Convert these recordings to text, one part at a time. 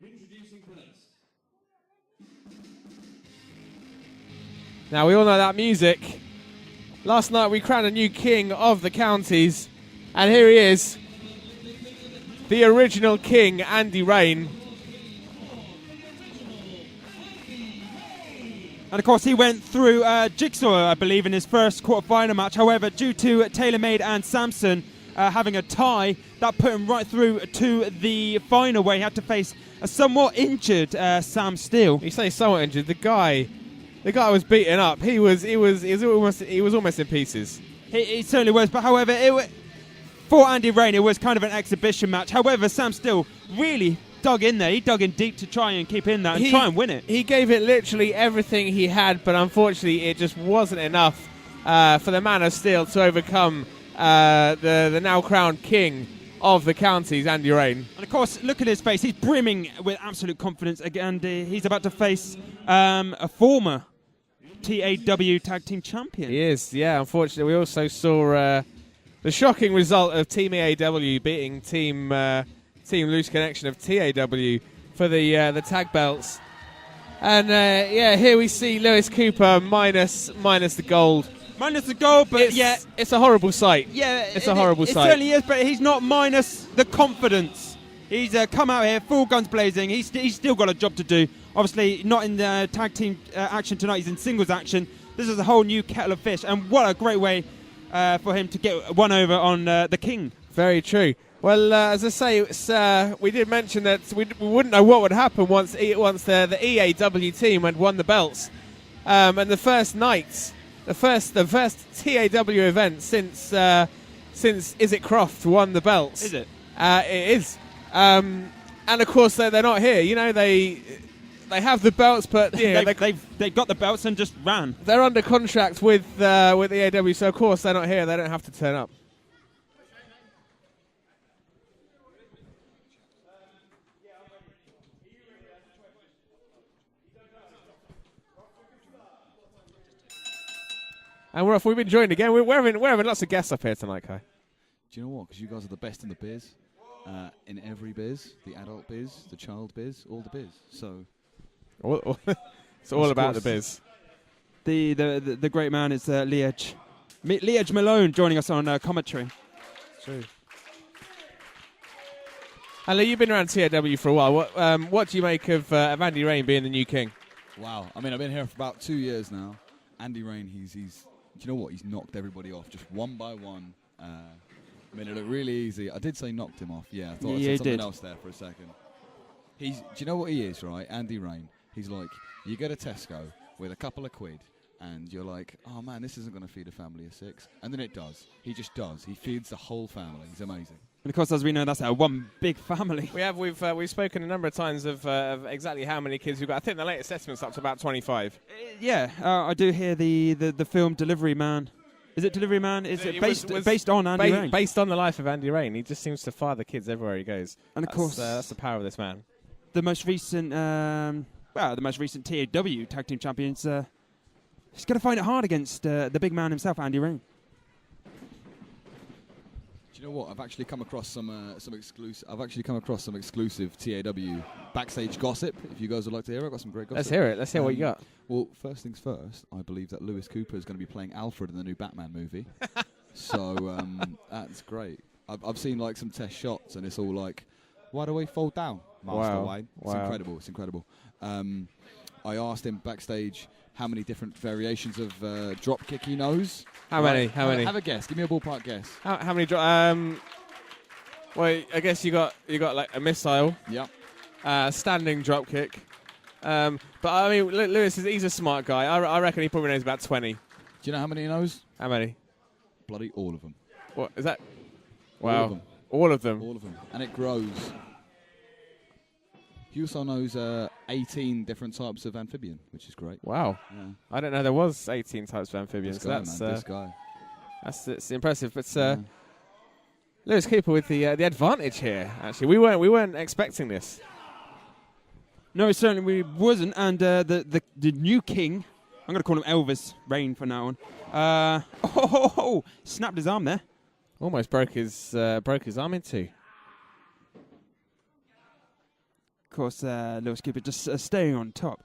Introducing first. Now, we all know that music. Last night we crowned a new king of the counties, and here he is, the original king, Andy Rain. And of course he went through Jigsaw, I believe, in his first quarter-final match. However, due to TaylorMade and Samson having a tie, that put him right through to the final, where he had to face a somewhat injured Sam Steele. You say somewhat injured. The guy was beaten up. He was almost in pieces. He certainly was. But however, for Andy Rain, it was kind of an exhibition match. However, Sam Steele really dug in there. He dug in deep to try and keep in that and try and win it. He gave it literally everything he had, but unfortunately it just wasn't enough for the Man of Steel to overcome the now crowned king of the counties, Andy Rain. And of course, look at his face. He's brimming with absolute confidence. And he's about to face a former TAW Tag Team Champion. He is, yeah. Unfortunately, we also saw the shocking result of Team EAW beating Team Loose Connection of TAW for the tag belts. And here we see Lewis Cooper minus the gold. Minus the gold, but it's a horrible sight. Yeah, it's a horrible sight. It certainly is, but he's not minus the confidence. He's come out here full guns blazing. He's still got a job to do. Obviously, not in the tag team action tonight. He's in singles action. This is a whole new kettle of fish, and what a great way for him to get one over on the King. Very true. Well, as I say, we did mention that we wouldn't know what would happen once the EAW team had won the belts, and the first night. The first TAW event since Is It Croft won the belts. Is it? It is. And of course they're not here. You know, they have the belts, but they got the belts and just ran. They're under contract with EAW, so of course they're not here. They don't have to turn up. And we're off. We've been joined again. We're having lots of guests up here tonight, Kai. Do you know what? Because you guys are the best in the biz, in every biz, the adult biz, the child biz, all the biz. So, it's all about the biz. The great man is Liege Malone joining us on commentary. True. Hello, you've been around TAW for a while. What do you make of Andy Rain being the new king? Wow. I mean, I've been here for about 2 years now. Andy Rain, he's do you know what? He's knocked everybody off just one by one. Made it look really easy. I did say knocked him off. Yeah, I thought I said something else there for a second. Do you know what he is, right? Andy Rain. He's like, you go to Tesco with a couple of quid, and you're like, oh man, this isn't going to feed a family of 6. And then it does. He just does. He feeds the whole family. He's amazing. And of course, as we know, that's our one big family. We've spoken a number of times of exactly how many kids we've got. I think the latest estimate's up to about 25. I do hear the film Delivery Man. Is it Delivery Man? Is it based on Andy Rain? Based on the life of Andy Rain. He just seems to father kids everywhere he goes. And of course, that's the power of this man. The most recent, TAW Tag Team Champions. He's going to find it hard against the big man himself, Andy Rain. Do you know what? I've actually come across some exclusive TAW backstage gossip. If you guys would like to hear it, I've got some great gossip. Let's hear it. Let's hear what you got. Well, first things first, I believe that Lewis Cooper is going to be playing Alfred in the new Batman movie. So that's great. I've seen like some test shots, and it's all like, why do we fall down, Master Wayne? It's incredible. It's incredible. I asked him backstage how many different variations of drop kick he knows. How many? Have a guess. Give me a ballpark guess. How many drop? Well, I guess you got like a missile. Yep. Standing drop kick. But I mean, Lewis he's a smart guy. I reckon he probably knows about 20. Do you know how many he knows? How many? Bloody all of them. What is that? Wow. All of them. All of them. All of them. And it grows. He also knows 18 different types of amphibian, which is great. Wow. Yeah. I didn't know there was 18 types of amphibians. This guy. That's impressive. But Lewis Cooper with the advantage here. Actually, we weren't expecting this. No, certainly we wasn't. And the new king, I'm going to call him Elvis Rain from now on. Snapped his arm there. Almost broke his arm in two. Of course, Lewis Cooper just staying on top.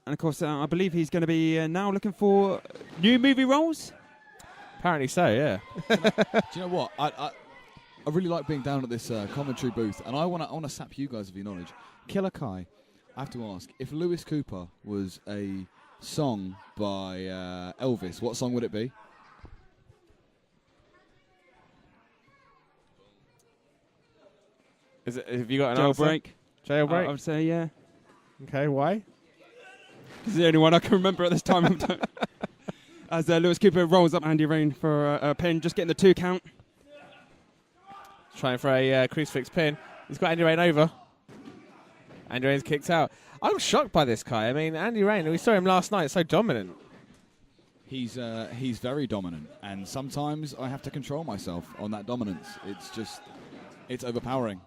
And of course, I believe he's going to be now looking for new movie roles. Apparently so, yeah. Do you know what? I really like being down at this commentary booth, and I want to sap you guys of your knowledge. Killer Kai, I have to ask, if Lewis Cooper was a song by Elvis, what song would it be? Have you got an answer? Jailbreak. Jailbreak? I would say, yeah. Okay, why? It's the only one I can remember at this time. As Lewis Cooper rolls up Andy Rain for a pin, just getting the 2 count. Trying for a crucifix pin. He's got Andy Rain over. Andy Rain's kicked out. I'm shocked by this guy. I mean, Andy Rain, we saw him last night, so dominant. He's very dominant, and sometimes I have to control myself on that dominance. It's overpowering.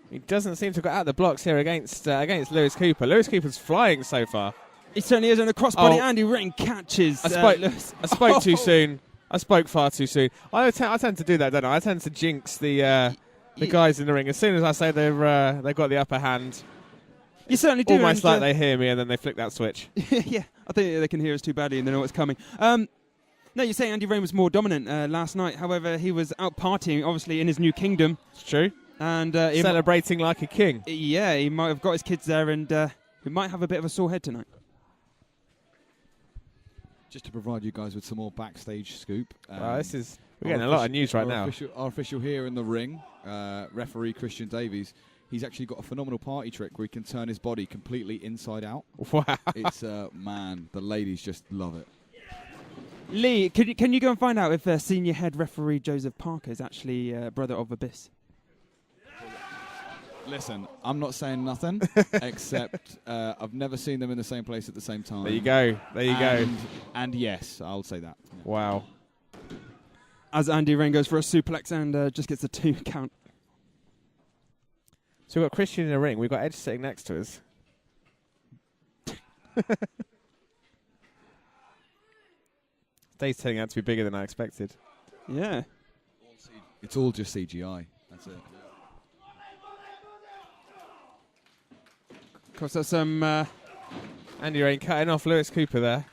He doesn't seem to have got out of the blocks here against Lewis Cooper. Lewis Cooper's flying so far. He certainly is on a crossbody. Andy Rain catches. I spoke too soon. I spoke far too soon. I tend to do that, don't I? I tend to jinx the guys in the ring. As soon as I say they've got the upper hand, you certainly do. Almost like they hear me and then they flick that switch. Yeah, I think they can hear us too badly and they know what's coming. No, you're saying Andy Rain was more dominant last night. However, he was out partying, obviously, in his new kingdom. It's true. And celebrating like a king. Yeah, he might have got his kids there, and he might have a bit of a sore head tonight. Just to provide you guys with some more backstage scoop. We're getting a lot of news right now. Our official here in the ring, referee Christian Davies, he's actually got a phenomenal party trick where he can turn his body completely inside out. Wow. It's, man, the ladies just love it. Lee, can you go and find out if senior head referee Joseph Parker is actually brother of Abyss? Listen, I'm not saying nothing, except I've never seen them in the same place at the same time. There you go. And yes, I'll say that. Yeah. Wow. As Andy Rain goes for a suplex and just gets a 2 count. So we've got Christian in the ring. We've got Edge sitting next to us. Day's turning out to be bigger than I expected. Yeah. It's all just CGI. That's it. Of course, there's some... Andy Rain cutting off Lewis Cooper there.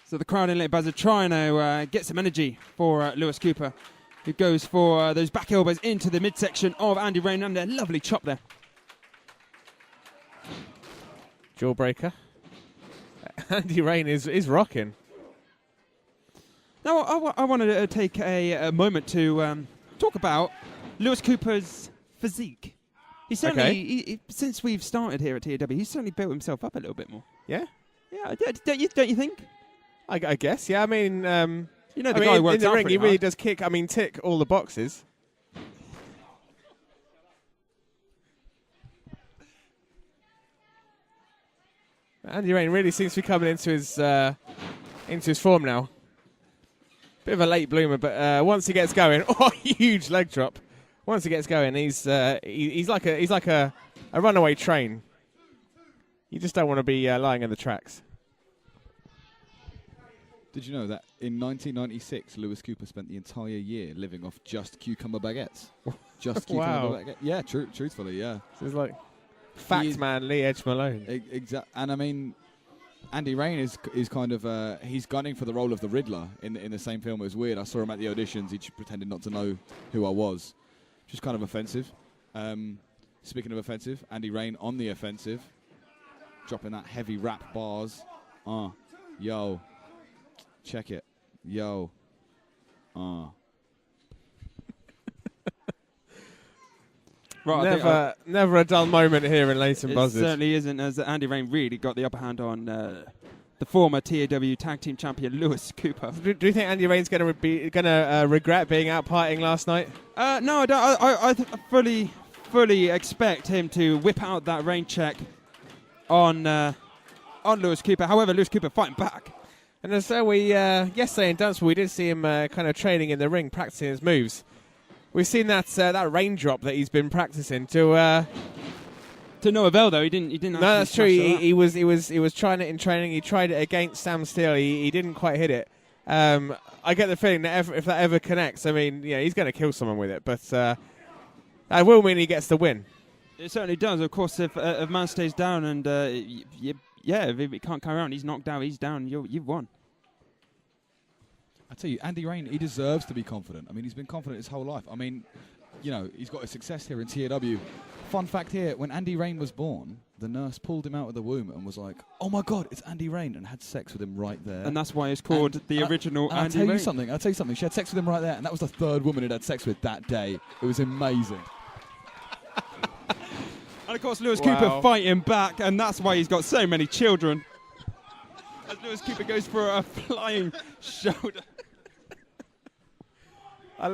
So the crowd in Late Buzzer trying to get some energy for Lewis Cooper, who goes for those back elbows into the midsection of Andy Rain, and a lovely chop there. Jawbreaker. Andy Rain is rocking. Now, I wanted to take a moment to talk about Lewis Cooper's physique. He certainly, he, since we've started here at TAW, he's certainly built himself up a little bit more. Yeah? Yeah, don't you think? I guess, yeah. I mean, you know, the guy works in the out ring, he hard. really does tick all the boxes. Andy Rain really seems to be coming into his form now. Bit of a late bloomer, but once he gets going, huge leg drop. Once he gets going, he's like a runaway train. You just don't want to be lying in the tracks. Did you know that in 1996, Lewis Cooper spent the entire year living off just cucumber baguettes? Just cucumber baguettes. Yeah, truthfully, yeah. So it's like Fact Man Lee Edge Malone. Exactly. And I mean, Andy Rain is kind of he's gunning for the role of the Riddler in the same film. It was weird. I saw him at the auditions. He just pretended not to know who I was. Just kind of offensive. Speaking of offensive, Andy Rain on the offensive, dropping that heavy rap bars. Yo, check it. Yo, Right, never a dull moment here in Leighton Buzzard. It certainly isn't, as Andy Rain really got the upper hand on the former TAW Tag Team Champion Lewis Cooper. Do you think Andy Rain's going to regret being out partying last night? No, I don't. I fully expect him to whip out that rain check on Lewis Cooper. However, Lewis Cooper fighting back. And so we yesterday in Dunstable, we did see him kind of training in the ring, practicing his moves. We've seen that raindrop that he's been practicing to no avail though. He didn't. No, that's true. He was trying it in training. He tried it against Sam Steele. He didn't quite hit it. I get the feeling that if that ever connects, I mean, yeah, he's going to kill someone with it. But That will mean he gets the win. It certainly does. Of course, if man stays down and if he can't carry on, he's knocked out, he's down, you've won. I tell you, Andy Rain, he deserves to be confident. I mean, he's been confident his whole life. I mean, you know, he's got a success here in TAW. Fun fact here, when Andy Rain was born, the nurse pulled him out of the womb and was like, oh my God, it's Andy Rain, and had sex with him right there. And that's why it's called the original Andy Rain. I'll tell you something. She had sex with him right there, and that was the third woman he'd had sex with that day. It was amazing. And of course, Lewis Cooper fighting back, and that's why he's got so many children. As Lewis Cooper goes for a flying shoulder. I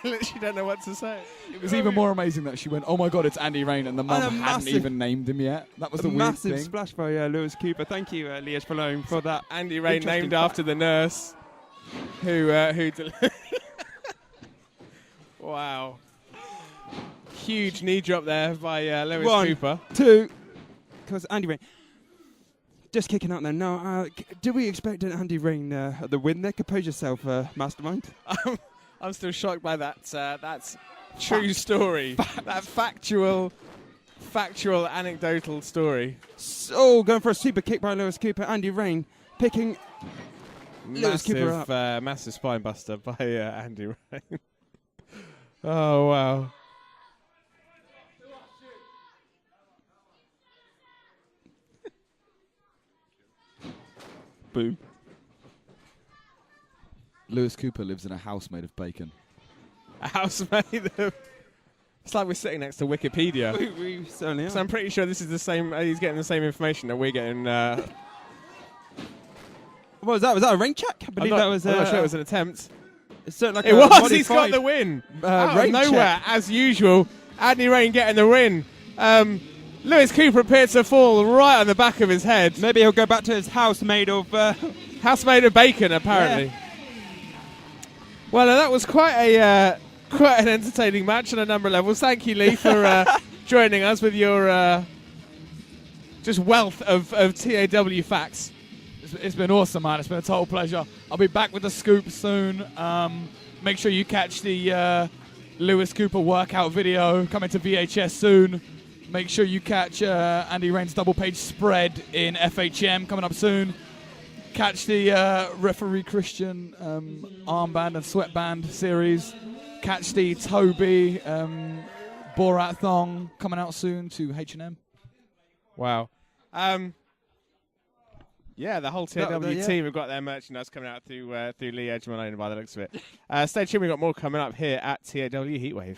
literally don't know what to say. It was even more amazing that she went, oh my God, it's Andy Rain, and the mum hadn't even named him yet. That was the weird thing. Massive splash by Lewis Cooper. Thank you, Liège Malone, for that. Andy Rain named after the nurse who wow. Huge knee drop there by Lewis Cooper. 1, 2, because Andy Rain just kicking out there. Now, do we expect an Andy Rain the win there? Compose yourself, Mastermind. I'm still shocked by that. That's true story. That factual, anecdotal story. So, going for a super kick by Lewis Cooper. Andy Rain picking Lewis Cooper up. Massive spine buster by Andy Rain. Oh, wow. Boom. Lewis Cooper lives in a house made of bacon. A house made of... It's like we're sitting next to Wikipedia. We certainly are. So I'm pretty sure this is the same... he's getting the same information that we're getting... What was that? Was that a rain check? I believe that was... I'm not sure it was an attempt. It's certainly like it was! He's got the win! Out of nowhere, as usual. Andy Rain getting the win. Lewis Cooper appeared to fall right on the back of his head. Maybe he'll go back to his house made of... house made of bacon, apparently. Yeah. Well, that was quite an entertaining match on a number of levels. Thank you, Lee, for joining us with your just wealth of TAW facts. It's been awesome, man. It's been a total pleasure. I'll be back with the scoop soon. Make sure you catch the Lewis Cooper workout video coming to VHS soon. Make sure you catch Andy Rain's double-page spread in FHM coming up soon. Catch the Referee Christian armband and sweatband series. Catch the Toby Borat thong coming out soon to H&M. Wow. Yeah, the whole TAW team have got their merchandise coming out through Liège Malone by the looks of it. Stay tuned, we've got more coming up here at TAW Heatwave.